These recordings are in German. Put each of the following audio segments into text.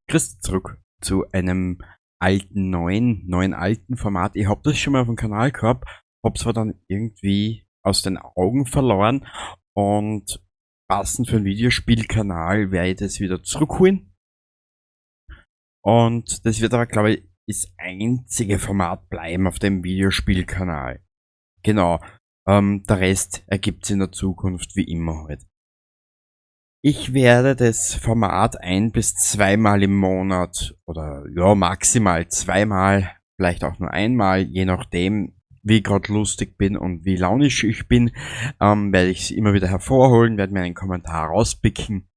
Grüß zurück zu einem neuen alten Format. Ich hab das schon mal auf dem Kanal gehabt, hab's aber dann irgendwie aus den Augen verloren und passend für einen Videospielkanal werde ich das wieder zurückholen. Und das wird aber, glaube ich, das einzige Format bleiben auf dem Videospielkanal. Genau. Der Rest ergibt sich in der Zukunft wie immer halt. Ich werde das Format ein bis zweimal im Monat oder ja maximal zweimal, vielleicht auch nur einmal, je nachdem, wie ich gerade lustig bin und wie launisch ich bin, werde ich es immer wieder hervorholen, werde mir einen Kommentar rauspicken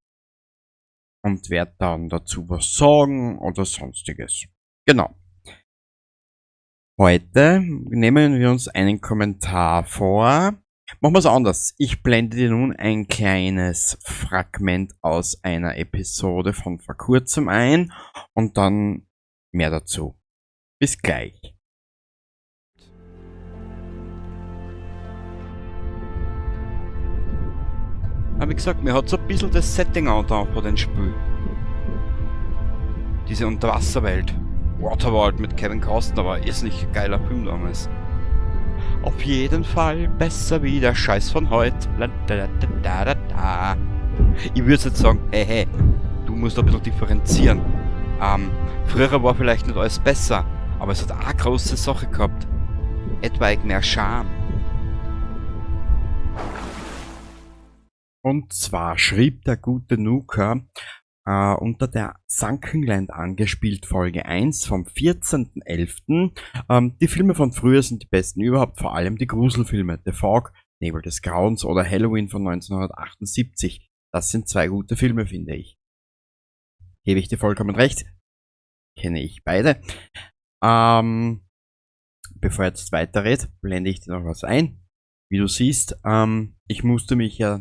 und werde dann dazu was sagen oder sonstiges. Genau. Heute nehmen wir uns einen Kommentar vor. Machen wir es anders. Ich blende dir nun ein kleines Fragment aus einer Episode von vor kurzem ein und dann mehr dazu. Bis gleich. Aber wie gesagt, mir hat so ein bisschen das Setting angetan von dem Spiel. Diese Unterwasserwelt. Waterworld mit Kevin Costner war irrsinnig ein geiler Film damals. Auf jeden Fall besser wie der Scheiß von heute. Ich würde jetzt sagen, hey, du musst ein bisschen differenzieren. Früher war vielleicht nicht alles besser, aber es hat auch eine große Sache gehabt. Etwaig mehr Charme. Und zwar schrieb der gute Nuka unter der Sunkenland angespielt Folge 1 vom 14.11. Die Filme von früher sind die besten überhaupt, vor allem die Gruselfilme. The Fog, Nebel des Grauens oder Halloween von 1978. Das sind zwei gute Filme, finde ich. Gebe ich dir vollkommen recht. Kenne ich beide. Bevor ich jetzt weiterrede, blende ich dir noch was ein. Wie du siehst, ich musste mich ja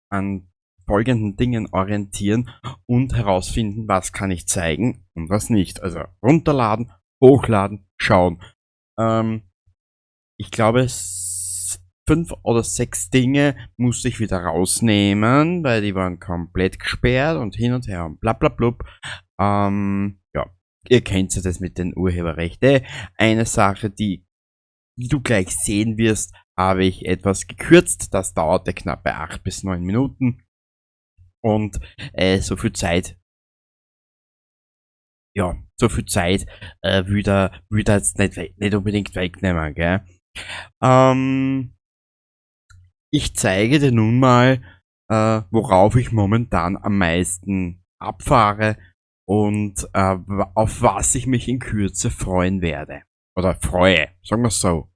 an folgenden Dingen orientieren und herausfinden, was kann ich zeigen und was nicht. Also runterladen, hochladen, schauen. Ich glaube, 5 oder 6 Dinge musste ich wieder rausnehmen, weil die waren komplett gesperrt und hin und her und blablablub. Ja, ihr kennt ja das mit den Urheberrechten. Eine Sache, die du gleich sehen wirst, habe ich etwas gekürzt. Das dauerte knappe 8 bis 9 Minuten. Und so viel Zeit würde jetzt nicht unbedingt wegnehmen, gell? Ich zeige dir nun mal, worauf ich momentan am meisten abfahre und auf was ich mich in Kürze freuen werde. Oder freue, sagen wir so.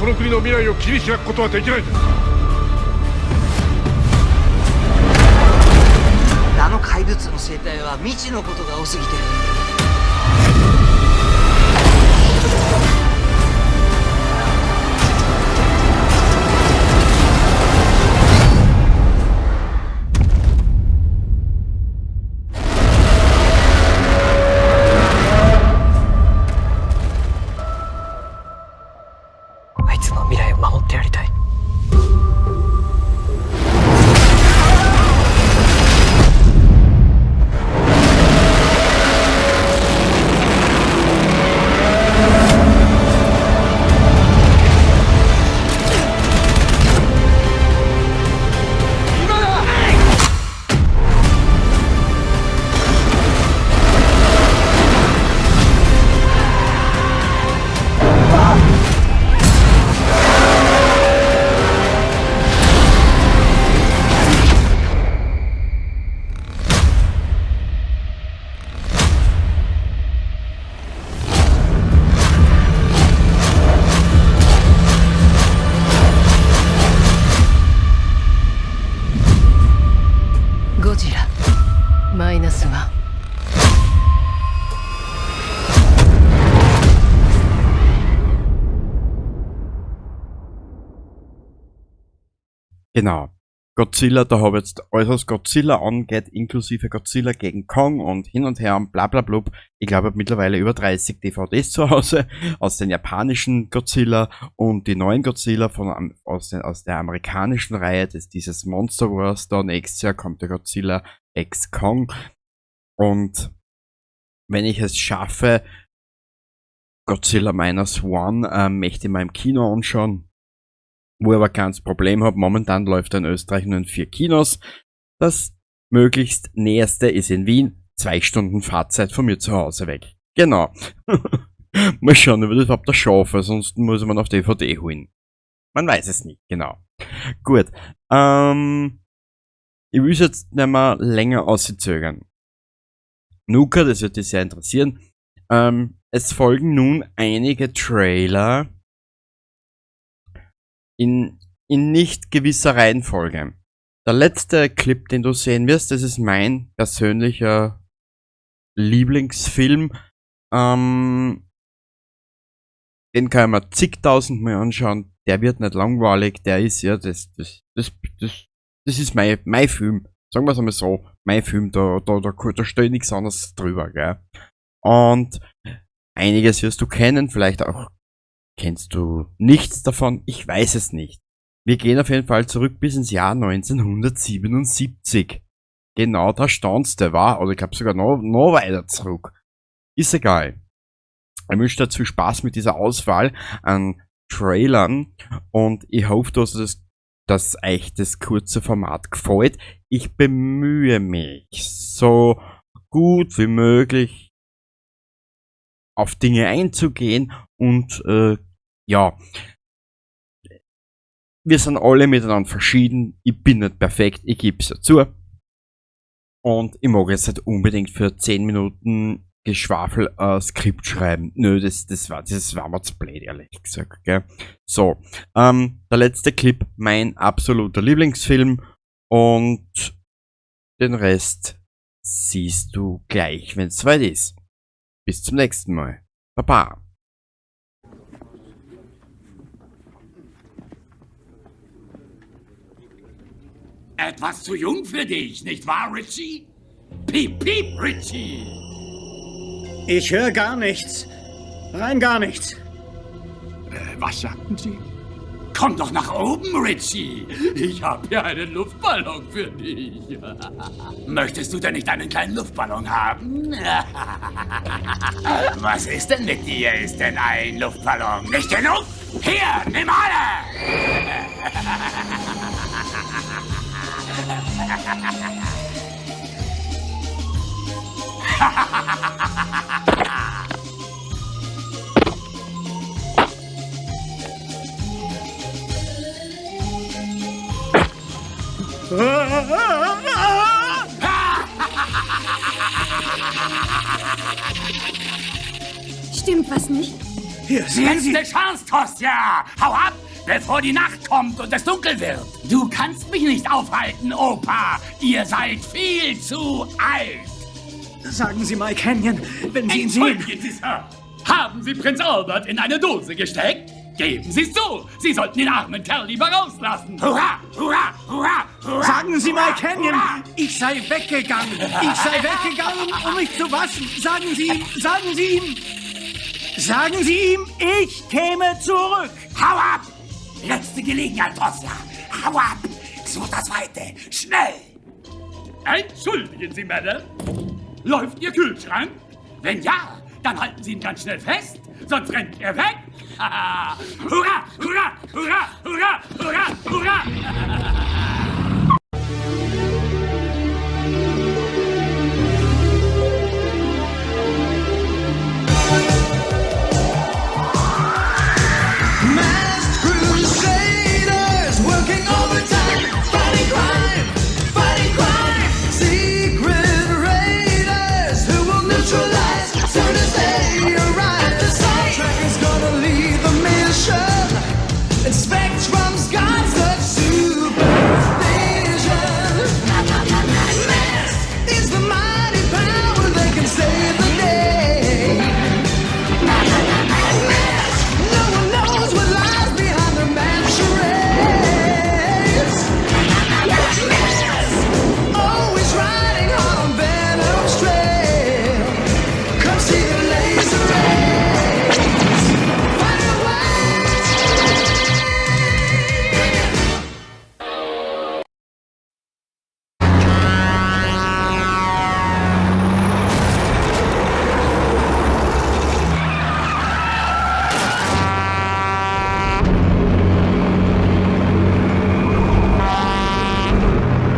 この国の未来を切り開くことはできない。あの怪物の生態は未知のことが多すぎて。あいつの未来を守ってやりたい。ゴジラマイナスワン。Genau. Godzilla, da habe ich jetzt alles, was Godzilla angeht, inklusive Godzilla gegen Kong und hin und her und bla bla blub. Ich glaube, ich habe mittlerweile über 30 DVDs zu Hause aus den japanischen Godzilla und die neuen Godzilla aus der amerikanischen Reihe, dieses Monster Wars. Da nächstes Jahr kommt der Godzilla X Kong. Und wenn ich es schaffe, Godzilla Minus One möchte ich mal im Kino anschauen. Wo ich aber keins Problem habe, momentan läuft er in Österreich nur in 4 Kinos. Das möglichst näherste ist in Wien, 2 Stunden Fahrzeit von mir zu Hause weg. Genau. Mal schauen, ob ich das überhaupt schaffe, sonst muss man auf DVD holen. Man weiß es nicht, genau. Gut. Ich will es jetzt nicht mehr länger auszögern. Nuka, das wird dich sehr interessieren. Es folgen nun einige Trailer in nicht gewisser Reihenfolge. Der letzte Clip, den du sehen wirst, das ist mein persönlicher Lieblingsfilm. Den kann man zigtausendmal anschauen. Der wird nicht langweilig. Der ist ja, das ist mein Film. Sagen wir es einmal so. Mein Film, da steht nichts anderes drüber, gell. Und einiges wirst du kennen, vielleicht auch kennst du nichts davon? Ich weiß es nicht. Wir gehen auf jeden Fall zurück bis ins Jahr 1977. Genau, da standste war, oder ich glaube sogar noch weiter zurück. Ist egal. Ich wünsche dir viel Spaß mit dieser Auswahl an Trailern und ich hoffe, dass euch das kurze Format gefällt. Ich bemühe mich, so gut wie möglich auf Dinge einzugehen und ja, wir sind alle miteinander verschieden. Ich bin nicht perfekt, ich gebe es dazu. Und ich mag jetzt nicht unbedingt für 10 Minuten Geschwafel Skript schreiben. Nö, das war mir zu blöd, ehrlich gesagt, gell. So, der letzte Clip, mein absoluter Lieblingsfilm. Und den Rest siehst du gleich, wenn es soweit ist. Bis zum nächsten Mal. Baba. Etwas zu jung für dich, nicht wahr, Richie? Piep, piep, Richie! Ich höre gar nichts. Rein gar nichts. Was sagten Sie? Komm doch nach oben, Richie! Ich habe hier einen Luftballon für dich. Möchtest du denn nicht einen kleinen Luftballon haben? Was ist denn mit dir? Ist denn ein Luftballon nicht genug? Hier, nimm alle! Stimmt was nicht? Hier, sehen Sie. Letzte Chance, Tosja! Hau ab, bevor die Nacht kommt und es dunkel wird! Du kannst mich nicht aufhalten, Opa! Ihr seid viel zu alt! Sagen Sie Mike Canyon, wenn Sie ihn sehen. Entschuldigen Sie, Sir! Haben Sie Prinz Albert in eine Dose gesteckt? Geben Sie es zu! Sie sollten den armen Kerl lieber rauslassen! Hurra! Hurra! Hurra! Hurra! Sagen Sie Mike Hurra, Canyon, hurra. ich sei weggegangen. Ich sei weggegangen, um mich zu waschen. Sagen Sie ihm, sagen Sie ihm. Sagen Sie ihm, ich käme zurück. Hau ab! Letzte Gelegenheit, Tosja! Hau ab! Such das Weite! Schnell! Entschuldigen Sie, Madame. Läuft Ihr Kühlschrank? Wenn ja, dann halten Sie ihn ganz schnell fest, sonst rennt er weg. Hurra! Hurra! Hurra! Hurra! Hurra! Hurra! Spectrum's got such supervision. It's the mighty power that can save the day. No one knows what lies behind the man's charades. Always riding hard on Venom's trail. Come see the laser rays. Fight away.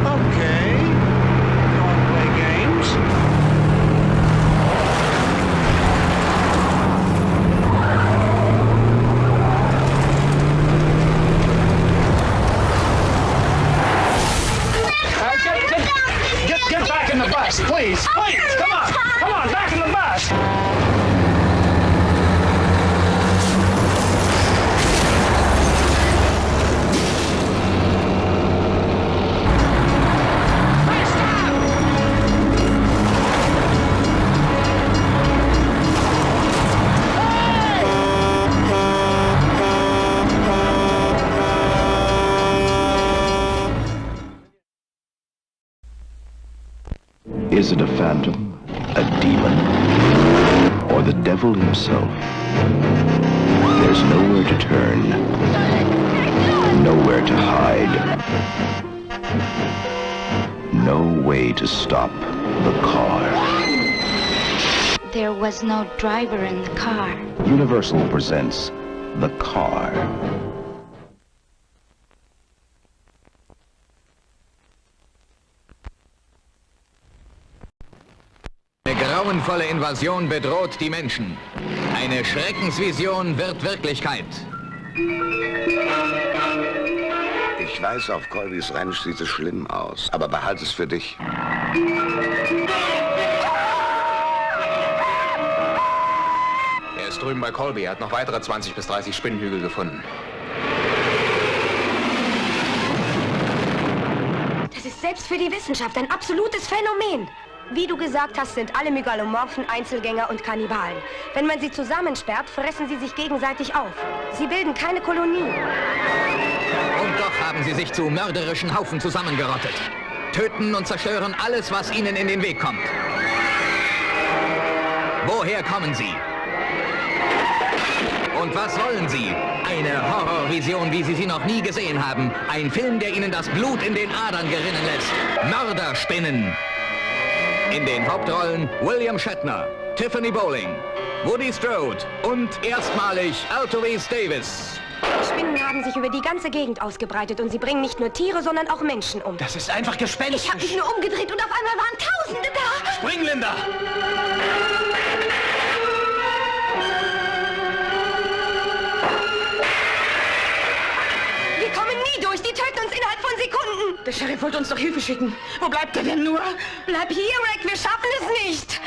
Okay. You want to play games? Get back in the bus, please. Please, come on. Come on, back in the bus. Is it a phantom, a demon, or the devil himself? There's nowhere to turn, nowhere to hide, no way to stop the car. There was no driver in the car. Universal presents The Car. Eine grauenvolle Invasion bedroht die Menschen. Eine Schreckensvision wird Wirklichkeit. Ich weiß, auf Colbys Ranch sieht es schlimm aus, aber behalte es für dich. Er ist drüben bei Colby. Er hat noch weitere 20 bis 30 Spinnenhügel gefunden. Das ist selbst für die Wissenschaft ein absolutes Phänomen. Wie du gesagt hast, sind alle Megalomorphen Einzelgänger und Kannibalen. Wenn man sie zusammensperrt, fressen sie sich gegenseitig auf. Sie bilden keine Kolonie. Und doch haben sie sich zu mörderischen Haufen zusammengerottet. Töten und zerstören alles, was ihnen in den Weg kommt. Woher kommen sie? Und was wollen sie? Eine Horrorvision, wie Sie sie noch nie gesehen haben. Ein Film, der Ihnen das Blut in den Adern gerinnen lässt. Mörderspinnen. In den Hauptrollen William Shatner, Tiffany Bowling, Woody Strode und erstmalig Alto Reese Davis. Spinnen haben sich über die ganze Gegend ausgebreitet und sie bringen nicht nur Tiere, sondern auch Menschen um. Das ist einfach gespenstisch. Ich habe mich nur umgedreht und auf einmal waren Tausende da. Spring, Linda! Wir kommen nie durch, die töten uns innerhalb von Sekunden. Der Sheriff wollte uns doch Hilfe schicken. Wo bleibt er denn nur? Bleib hier, Rick, wir schaffen es nicht.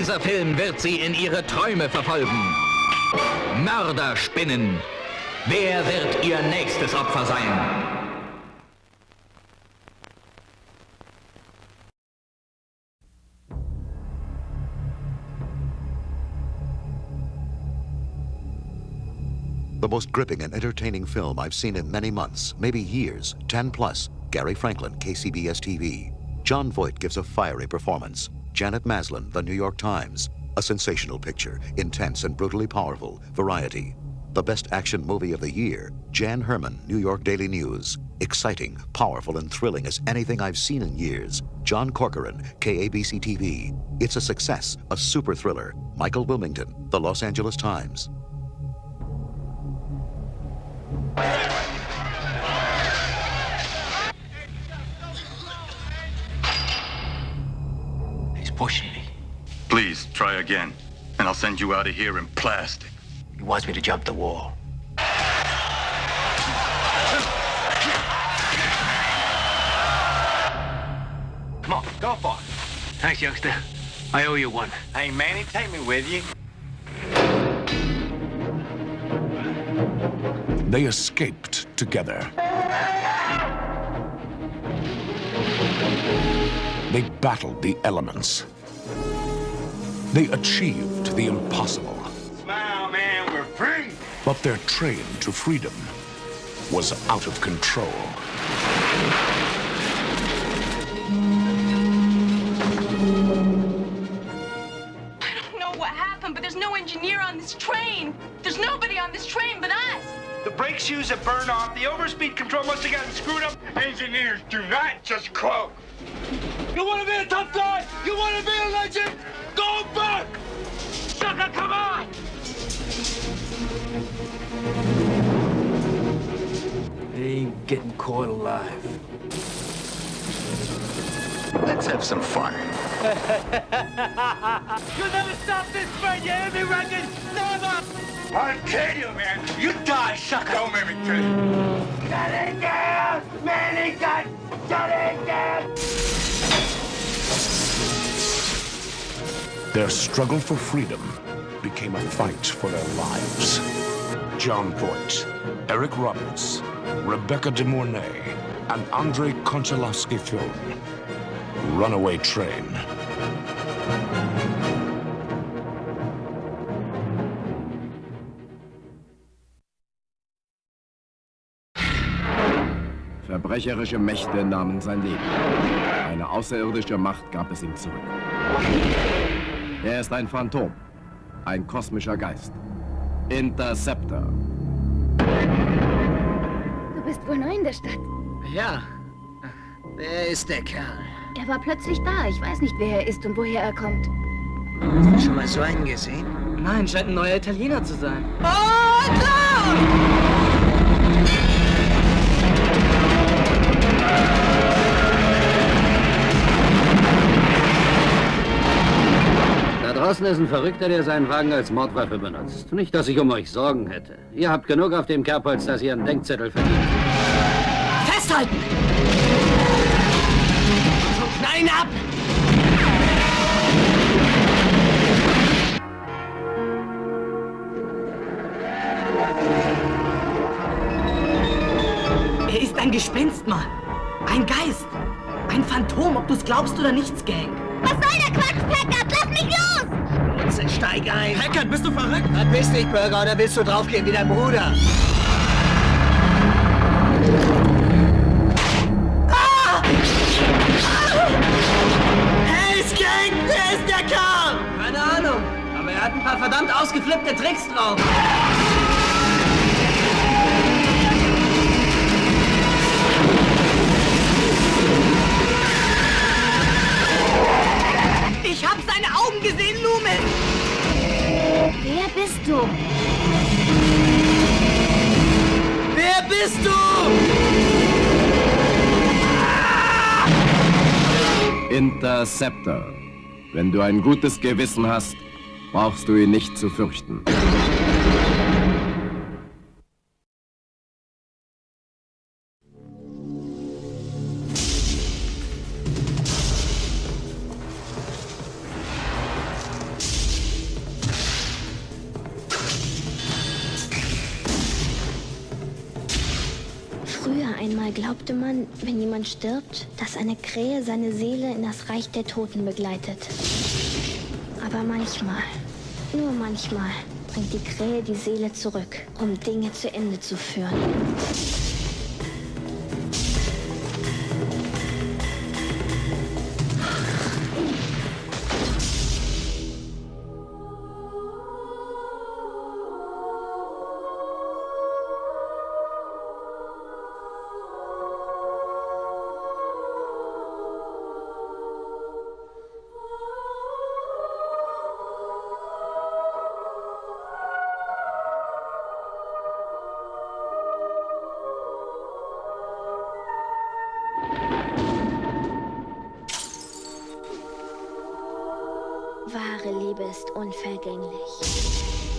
Dieser Film wird sie in ihre Träume verfolgen. Mörderspinnen. Wer wird ihr nächstes Opfer sein? The most gripping and entertaining film I've seen in many months, maybe years, 10 plus. Gary Franklin, KCBS TV. John Voight gives a fiery performance. Janet Maslin, The New York Times. A sensational picture, intense and brutally powerful. Variety. The best action movie of the year. Jan Herman, New York Daily News. Exciting, powerful, and thrilling as anything I've seen in years. John Corcoran, KABC TV. It's a success, a super thriller. Michael Wilmington, The Los Angeles Times. He's pushing me. Please, try again, and I'll send you out of here in plastic. He wants me to jump the wall. Come on, go for it. Thanks, youngster. I owe you one. Hey, Manny, take me with you. They escaped together. They battled the elements. They achieved the impossible. Smile, man, we're free. But their train to freedom was out of control. I don't know what happened, but there's no engineer on this train. There's nobody on this train but us. The brake shoes have burned off. The overspeed control must have gotten screwed up. Engineers do not just quote. You want to be a tough guy? You want to be a legend? Go back! Sucker, come on! They ain't getting caught alive. Let's have some fun. You'll never stop this train, you hear me, Regan? Never! I'll kill you, man. You die, sucker. Don't make me kill you. Shut it down! Manny gun! Shut it down! Their struggle for freedom became a fight for their lives. John Voight, Eric Roberts, Rebecca De Mornay, and Andrei Konchalovsky film, Runaway Train. Verbrecherische Mächte nahmen sein Leben. Eine außerirdische Macht gab es ihm zurück. Er ist ein Phantom, ein kosmischer Geist. Interceptor. Du bist wohl neu in der Stadt. Ja. Wer ist der Kerl? Er war plötzlich da. Ich weiß nicht, wer er ist und woher er kommt. Hast du schon mal so einen gesehen? Nein, scheint ein neuer Italiener zu sein. Oh, Clown! Da draußen ist ein Verrückter, der seinen Wagen als Mordwaffe benutzt. Nicht, dass ich um euch Sorgen hätte. Ihr habt genug auf dem Kerbholz, dass ihr einen Denkzettel verdient. Festhalten! Knall ihn ab! Er ist ein Gespenst, Mann. Ein Geist. Ein Phantom, ob du's glaubst oder nichts, Gang. Was soll der Quatsch, Packard? Lass mich los! Jetzt steig ein. Packard, bist du verrückt? Verpiss dich, Bürger, oder willst du draufgehen wie dein Bruder? Hey, Skank, wer ist der Kerl? Keine Ahnung, aber er hat ein paar verdammt ausgeflippte Tricks drauf. Ich hab seine Augen gesehen, Lumen! Wer bist du? Wer bist du? Interceptor. Wenn du ein gutes Gewissen hast, brauchst du ihn nicht zu fürchten. einmal glaubte man, wenn jemand stirbt, dass eine Krähe seine Seele in das Reich der Toten begleitet. Aber manchmal, nur manchmal, bringt die Krähe die Seele zurück, um Dinge zu Ende zu führen. Wahre Liebe ist unvergänglich.